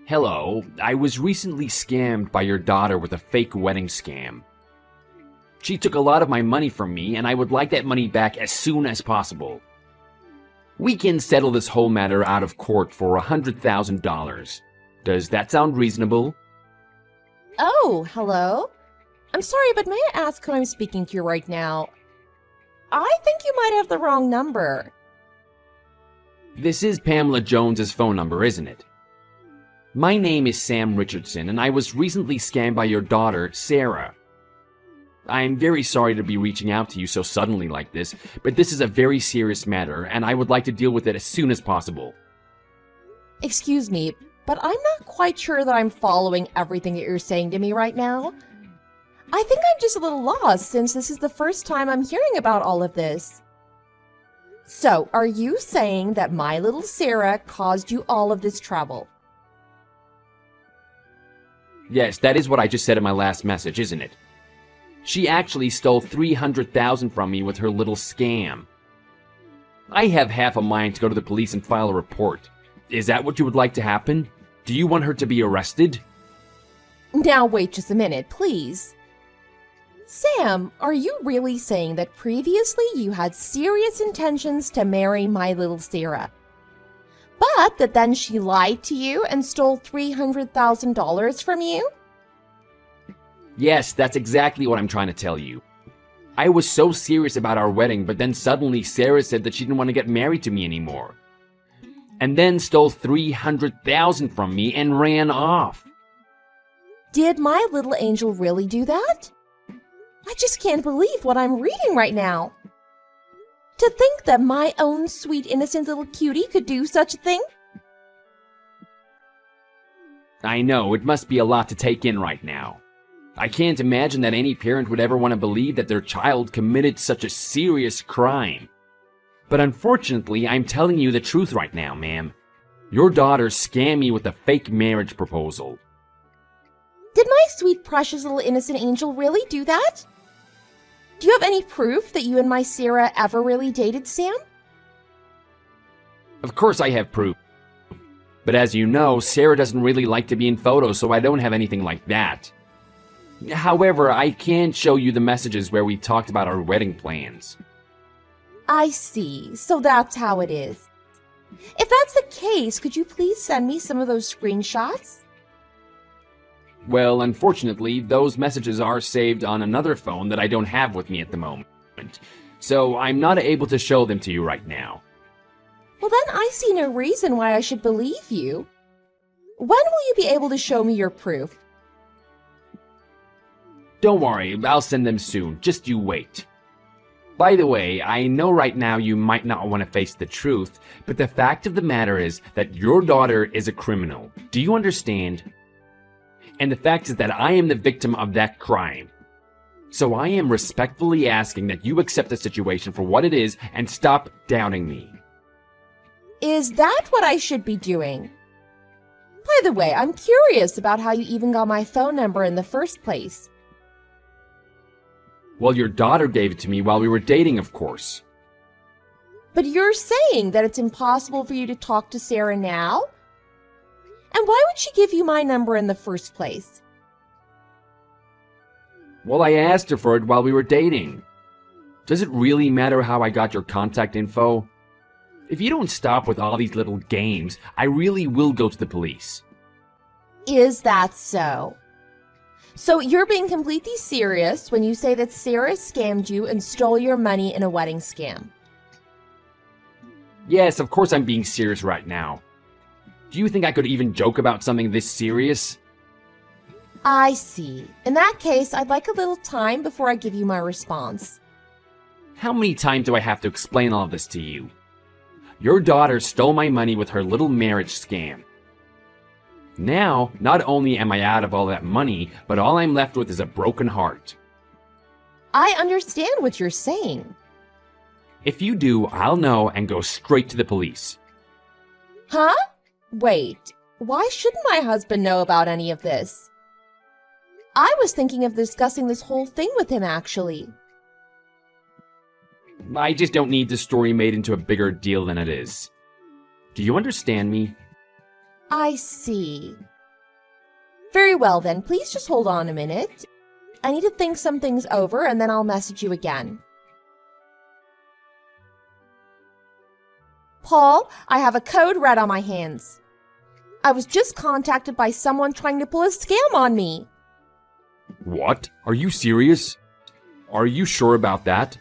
Hello, I was recently scammed by your daughter with a fake wedding scam. She took a lot of my money from me, and I would like that money back as soon as possible. We can settle this whole matter out of court for $100,000. Does that sound reasonable? Oh, hello. I'm sorry, but may I ask who I'm speaking to right now? I think you might have the wrong number. This is Pamela Jones's phone number, isn't it? My name is Sam Richardson, and I was recently scammed by your daughter, Sarah. I'm very sorry to be reaching out to you so suddenly like this, but this is a very serious matter, and I would like to deal with it as soon as possible. Excuse me, but I'm not quite sure that I'm following everything that you're saying to me right now. I think I'm just a little lost since this is the first time I'm hearing about all of this. So, are you saying that my little Sarah caused you all of this trouble? Yes, that is what I just said in my last message, isn't it? She actually stole $300,000 from me with her little scam. I have half a mind to go to the police and file a report. Is that what you would like to happen? Do you want her to be arrested? Now wait just a minute, please. Sam, are you really saying that previously you had serious intentions to marry my little Sarah, but that then she lied to you and stole $300,000 from you? Yes, that's exactly what I'm trying to tell you. I was so serious about our wedding, but then suddenly Sarah said that she didn't want to get married to me anymore. And then stole $300,000 from me and ran off. Did my little angel really do that? I just can't believe what I'm reading right now. To think that my own sweet innocent little cutie could do such a thing? I know, it must be a lot to take in right now. I can't imagine that any parent would ever want to believe that their child committed such a serious crime. But unfortunately, I'm telling you the truth right now, ma'am. Your daughter scammed me with a fake marriage proposal. Did my sweet precious little innocent angel really do that? Do you have any proof that you and my Sarah ever really dated, Sam? Of course I have proof. But as you know, Sarah doesn't really like to be in photos, so I don't have anything like that. However, I can show you the messages where we talked about our wedding plans. I see. So that's how it is. If that's the case, could you please send me some of those screenshots? Well, unfortunately, those messages are saved on another phone that I don't have with me at the moment. So I'm not able to show them to you right now. Well, then I see no reason why I should believe you. When will you be able to show me your proof? Don't worry, I'll send them soon. Just you wait. By the way, I know right now you might not want to face the truth, but the fact of the matter is that your daughter is a criminal. Do you understand? And the fact is that I am the victim of that crime. So I am respectfully asking that you accept the situation for what it is and stop doubting me. Is that what I should be doing? By the way, I'm curious about how you even got my phone number in the first place. Well, your daughter gave it to me while we were dating, of course. But you're saying that it's impossible for you to talk to Sarah now? And why would she give you my number in the first place? Well, I asked her for it while we were dating. Does it really matter how I got your contact info? If you don't stop with all these little games, I really will go to the police. Is that so? So you're being completely serious when you say that Sarah scammed you and stole your money in a wedding scam? Yes, of course I'm being serious right now. Do you think I could even joke about something this serious? I see. In that case, I'd like a little time before I give you my response. How many times do I have to explain all of this to you? Your daughter stole my money with her little marriage scam. Now, not only am I out of all that money, but all I'm left with is a broken heart. I understand what you're saying. If you do, I'll know and go straight to the police. Huh? Wait, why shouldn't my husband know about any of this? I was thinking of discussing this whole thing with him, actually. I just don't need the story made into a bigger deal than it is. Do you understand me? I see. Very well then, please just hold on a minute. I need to think some things over and then I'll message you again. Paul, I have a code red on my hands. I was just contacted by someone trying to pull a scam on me. What? Are you serious? Are you sure about that?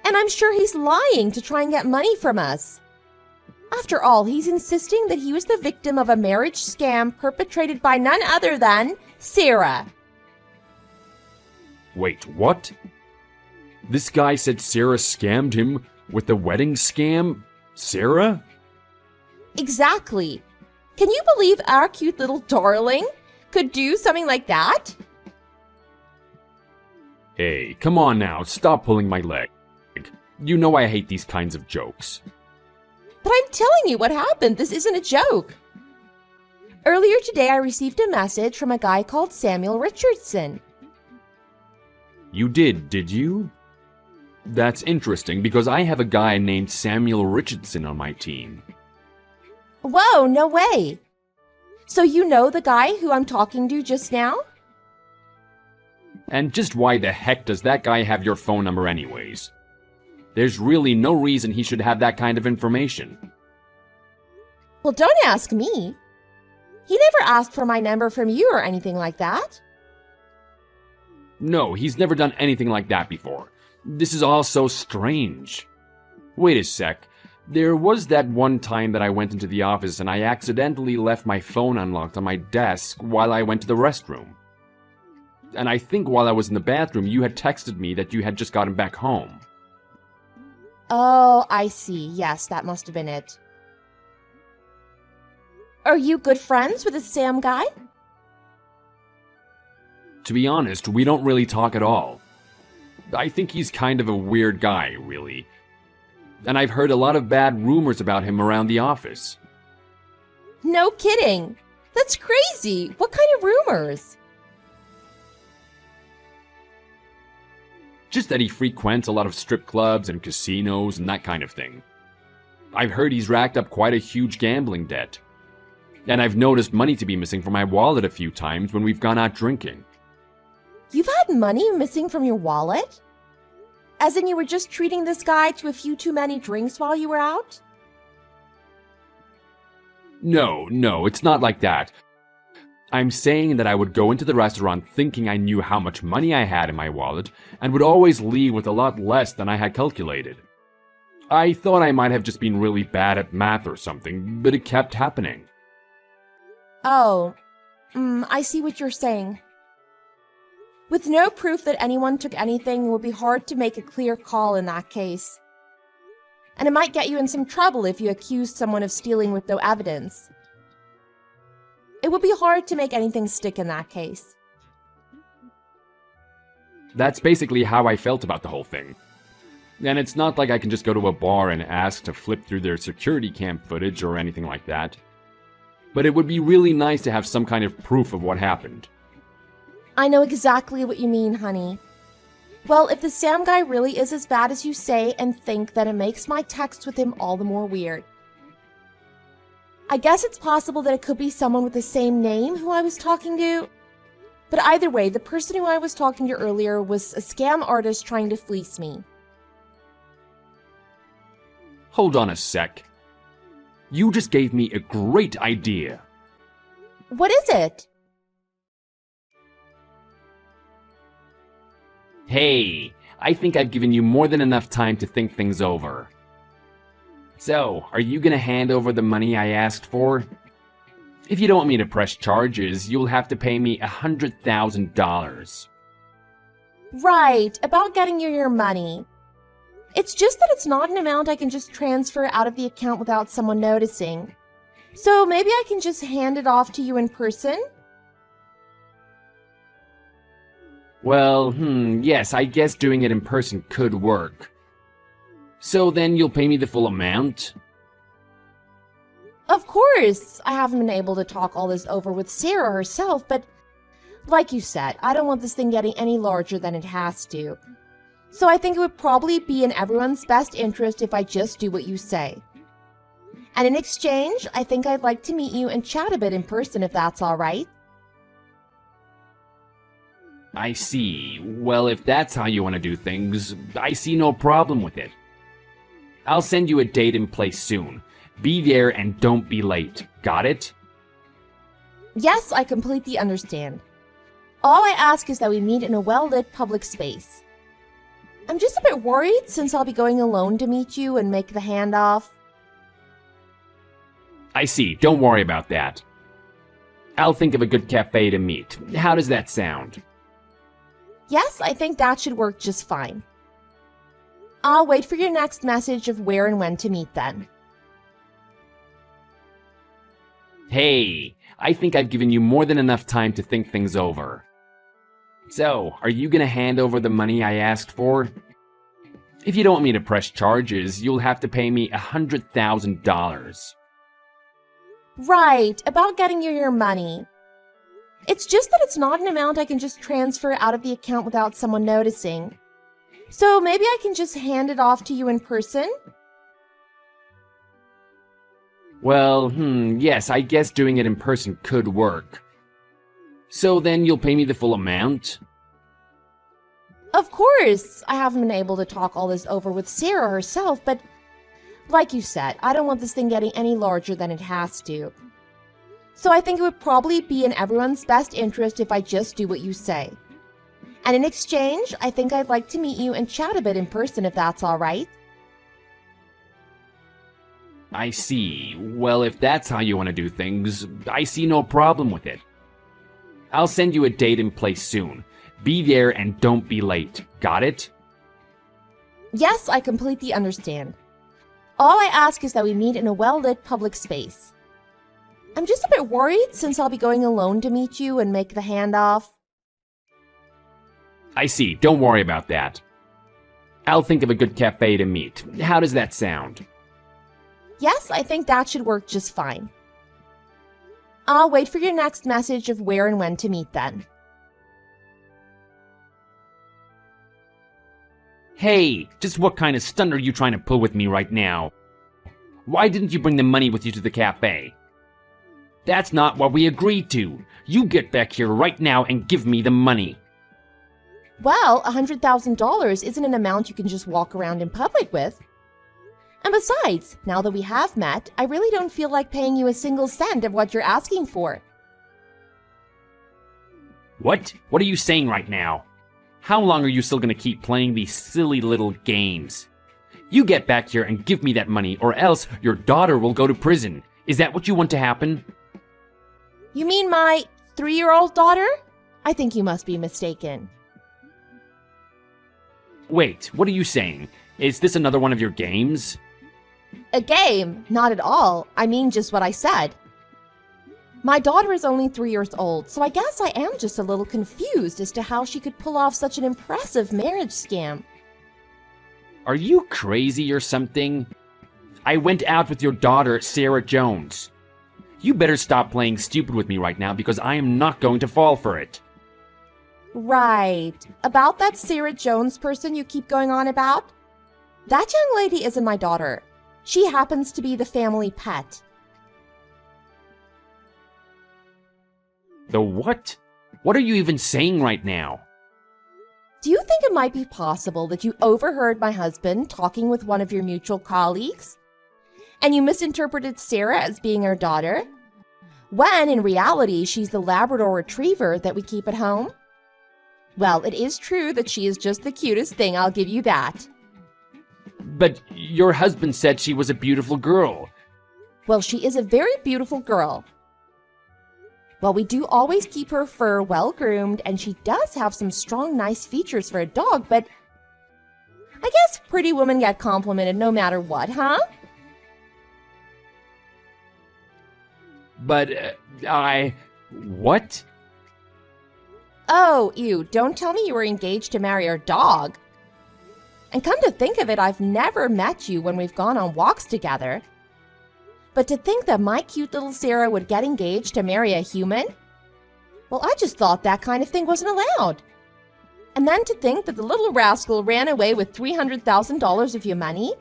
And I'm sure he's lying to try and get money from us. After all, he's insisting that he was the victim of a marriage scam perpetrated by none other than Sarah. Wait, what? This guy said Sarah scammed him with the wedding scam? Sarah? Exactly. Can you believe our cute little darling could do something like that? Hey, come on now, stop pulling my leg. You know I hate these kinds of jokes. But I'm telling you what happened. This isn't a joke. Earlier today, I received a message from a guy called Samuel Richardson. You did you? That's interesting because I have a guy named Samuel Richardson on my team. Whoa, no way. So you know the guy who I'm talking to just now? And just why the heck does that guy have your phone number anyways? There's really no reason he should have that kind of information. Well, don't ask me. He never asked for my number from you or anything like that. No, he's never done anything like that before. This is all so strange. Wait a sec. There was that one time that I went into the office and I accidentally left my phone unlocked on my desk while I went to the restroom. And I think while I was in the bathroom, you had texted me that you had just gotten back home. Oh, I see. Yes, that must have been it. Are you good friends with this Sam guy? To be honest, we don't really talk at all. I think he's kind of a weird guy, really. And I've heard a lot of bad rumors about him around the office. No kidding. That's crazy. What kind of rumors? Just that he frequents a lot of strip clubs and casinos and that kind of thing. I've heard he's racked up quite a huge gambling debt. And I've noticed money to be missing from my wallet a few times when we've gone out drinking. You've had money missing from your wallet? As in you were just treating this guy to a few too many drinks while you were out? No, it's not like that. I'm saying that I would go into the restaurant thinking I knew how much money I had in my wallet and would always leave with a lot less than I had calculated. I thought I might have just been really bad at math or something, but it kept happening. Oh, I see what you're saying. With no proof that anyone took anything, it would be hard to make a clear call in that case. And it might get you in some trouble if you accused someone of stealing with no evidence. It would be hard to make anything stick in that case. That's basically how I felt about the whole thing. And it's not like I can just go to a bar and ask to flip through their security cam footage or anything like that. But it would be really nice to have some kind of proof of what happened. I know exactly what you mean, honey. Well, if the Sam guy really is as bad as you say and think, then it makes my text with him all the more weird. I guess it's possible that it could be someone with the same name who I was talking to. But either way, the person who I was talking to earlier was a scam artist trying to fleece me. Hold on a sec. You just gave me a great idea. What is it? Hey, I think I've given you more than enough time to think things over. So, are you gonna hand over the money I asked for? If you don't want me to press charges, you'll have to pay me $100,000. Right, about getting you your money. It's just that it's not an amount I can just transfer out of the account without someone noticing. So maybe I can just hand it off to you in person? Well, yes, I guess doing it in person could work. So then you'll pay me the full amount? Of course! I haven't been able to talk all this over with Sarah herself, but like you said, I don't want this thing getting any larger than it has to. So I think it would probably be in everyone's best interest if I just do what you say. And in exchange, I think I'd like to meet you and chat a bit in person if that's all right. I see. Well, if that's how you want to do things, I see no problem with it. I'll send you a date and place soon. Be there and don't be late. Got it? Yes, I completely understand. All I ask is that we meet in a well-lit public space. I'm just a bit worried since I'll be going alone to meet you and make the handoff. I see. Don't worry about that. I'll think of a good cafe to meet. How does that sound? Yes, I think that should work just fine. I'll wait for your next message of where and when to meet then. Hey, I think I've given you more than enough time to think things over. So, are you gonna hand over the money I asked for? If you don't want me to press charges, you'll have to pay me $100,000. Right, about getting you your money. It's just that it's not an amount I can just transfer out of the account without someone noticing. So maybe I can just hand it off to you in person? Well, yes, I guess doing it in person could work. So then you'll pay me the full amount? Of course! I haven't been able to talk all this over with Sarah herself, but like you said, I don't want this thing getting any larger than it has to. So I think it would probably be in everyone's best interest if I just do what you say. And in exchange, I think I'd like to meet you and chat a bit in person if that's all right. I see. Well, if that's how you want to do things, I see no problem with it. I'll send you a date and place soon. Be there and don't be late. Got it? Yes, I completely understand. All I ask is that we meet in a well-lit public space. I'm just a bit worried since I'll be going alone to meet you and make the handoff. I see. Don't worry about that. I'll think of a good cafe to meet. How does that sound? Yes, I think that should work just fine. I'll wait for your next message of where and when to meet then. Hey, just what kind of stunt are you trying to pull with me right now? Why didn't you bring the money with you to the cafe? That's not what we agreed to. You get back here right now and give me the money. Well, $100,000 isn't an amount you can just walk around in public with. And besides, now that we have met, I really don't feel like paying you a single cent of what you're asking for. What? What are you saying right now? How long are you still gonna keep playing these silly little games? You get back here and give me that money, or else your daughter will go to prison. Is that what you want to happen? You mean my 3-year-old daughter? I think you must be mistaken. Wait, what are you saying? Is this another one of your games? A game? Not at all. I mean just what I said. My daughter is only 3 years old, so I guess I am just a little confused as to how she could pull off such an impressive marriage scam. Are you crazy or something? I went out with your daughter, Sarah Jones. You better stop playing stupid with me right now because I am not going to fall for it. Right. About that Sarah Jones person you keep going on about? That young lady isn't my daughter. She happens to be the family pet. The what? What are you even saying right now? Do you think it might be possible that you overheard my husband talking with one of your mutual colleagues? And you misinterpreted Sarah as being her daughter? When, in reality, she's the Labrador Retriever that we keep at home? Well, it is true that she is just the cutest thing, I'll give you that. But your husband said she was a beautiful girl. Well, she is a very beautiful girl. Well, we do always keep her fur well-groomed, and she does have some strong, nice features for a dog, but I guess pretty women get complimented no matter what, huh? But, what? Oh, ew, don't tell me you were engaged to marry our dog. And come to think of it, I've never met you when we've gone on walks together. But to think that my cute little Sarah would get engaged to marry a human? Well, I just thought that kind of thing wasn't allowed. And then to think that the little rascal ran away with $300,000 of your money?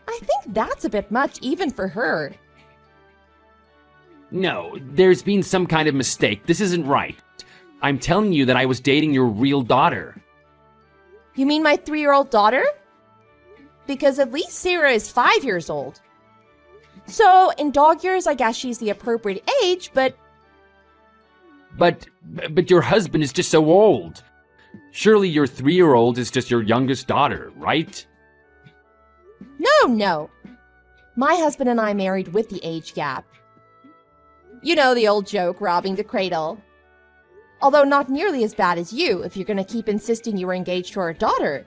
I think that's a bit much even for her. No, there's been some kind of mistake. This isn't right. I'm telling you that I was dating your real daughter. You mean my 3-year-old daughter? Because at least Sarah is 5 years old. So, in dog years, I guess she's the appropriate age, but... But your husband is just so old. Surely your 3-year-old is just your youngest daughter, right? No. My husband and I married with the age gap. You know the old joke, robbing the cradle. Although not nearly as bad as you, if you're gonna keep insisting you were engaged to our daughter.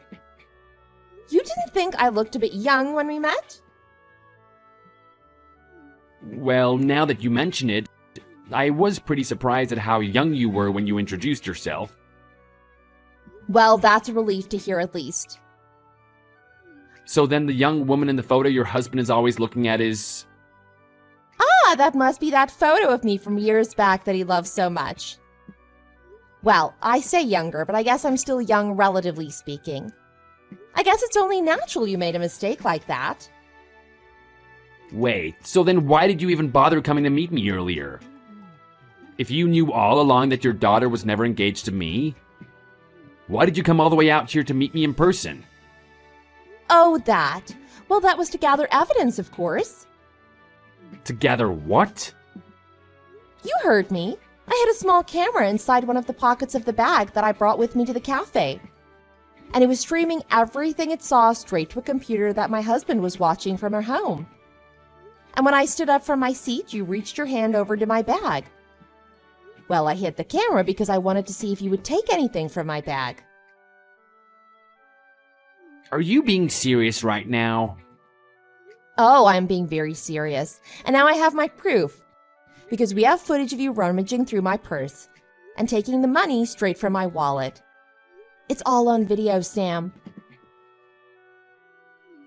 You didn't think I looked a bit young when we met? Well, now that you mention it, I was pretty surprised at how young you were when you introduced yourself. Well, that's a relief to hear at least. So then the young woman in the photo your husband is always looking at is... Ah, that must be that photo of me from years back that he loves so much. Well, I say younger, but I guess I'm still young relatively speaking. I guess it's only natural you made a mistake like that. Wait, so then why did you even bother coming to meet me earlier? If you knew all along that your daughter was never engaged to me, why did you come all the way out here to meet me in person? Oh, that. Well, that was to gather evidence, of course. To gather what? You heard me. I had a small camera inside one of the pockets of the bag that I brought with me to the cafe. And it was streaming everything it saw straight to a computer that my husband was watching from our home. And when I stood up from my seat, you reached your hand over to my bag. Well, I hid the camera because I wanted to see if you would take anything from my bag. Are you being serious right now? Oh, I'm being very serious. And now I have my proof. Because we have footage of you rummaging through my purse and taking the money straight from my wallet. It's all on video, Sam.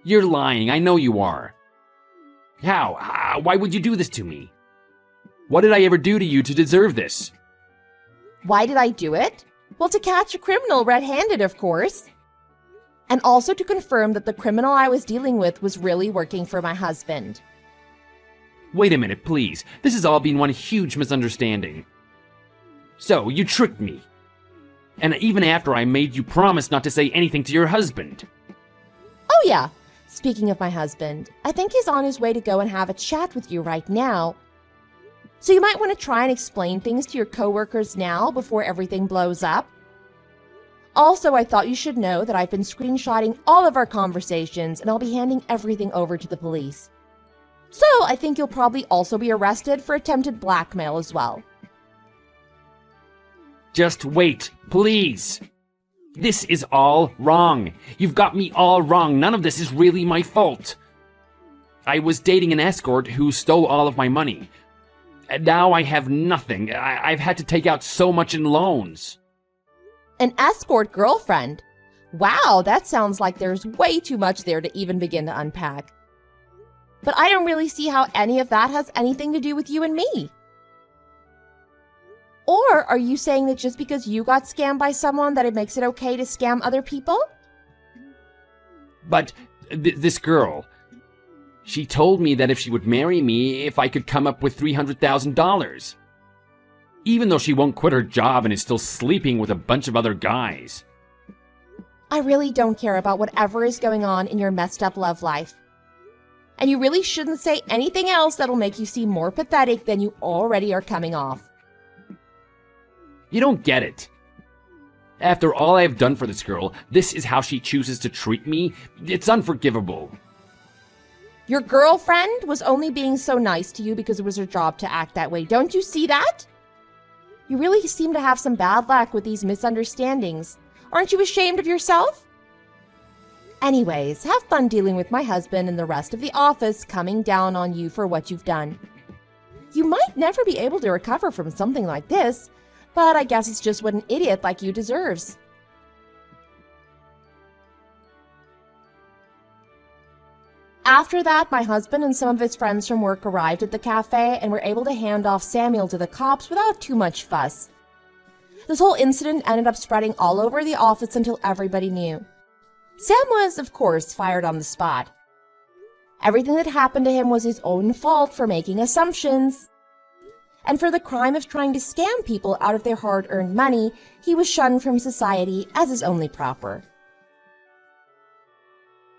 You're lying, I know you are. How? Why would you do this to me? What did I ever do to you to deserve this? Why did I do it? Well, to catch a criminal red-handed, of course. And also to confirm that the criminal I was dealing with was really working for my husband. Wait a minute, please. This has all been one huge misunderstanding. So, you tricked me. And even after I made you promise not to say anything to your husband. Oh yeah, speaking of my husband, I think he's on his way to go and have a chat with you right now. So you might want to try and explain things to your coworkers now before everything blows up. Also, I thought you should know that I've been screenshotting all of our conversations and I'll be handing everything over to the police. So I think you'll probably also be arrested for attempted blackmail as well. Just wait, please. This is all wrong. You've got me all wrong. None of this is really my fault. I was dating an escort who stole all of my money. And now I have nothing. I've had to take out so much in loans. An escort girlfriend? Wow, that sounds like there's way too much there to even begin to unpack. But I don't really see how any of that has anything to do with you and me. Or are you saying that just because you got scammed by someone that it makes it okay to scam other people? But this girl, she told me that if she would marry me, if I could come up with $300,000. Even though she won't quit her job and is still sleeping with a bunch of other guys. I really don't care about whatever is going on in your messed up love life. And you really shouldn't say anything else that'll make you seem more pathetic than you already are coming off. You don't get it. After all I have done for this girl, this is how she chooses to treat me? It's unforgivable. Your girlfriend was only being so nice to you because it was her job to act that way. Don't you see that? You really seem to have some bad luck with these misunderstandings. Aren't you ashamed of yourself? Anyways, have fun dealing with my husband and the rest of the office coming down on you for what you've done. You might never be able to recover from something like this, but I guess it's just what an idiot like you deserves. After that, my husband and some of his friends from work arrived at the cafe and were able to hand off Samuel to the cops without too much fuss. This whole incident ended up spreading all over the office until everybody knew. Sam was, of course, fired on the spot. Everything that happened to him was his own fault for making assumptions. and for the crime of trying to scam people out of their hard-earned money, he was shunned from society as is only proper.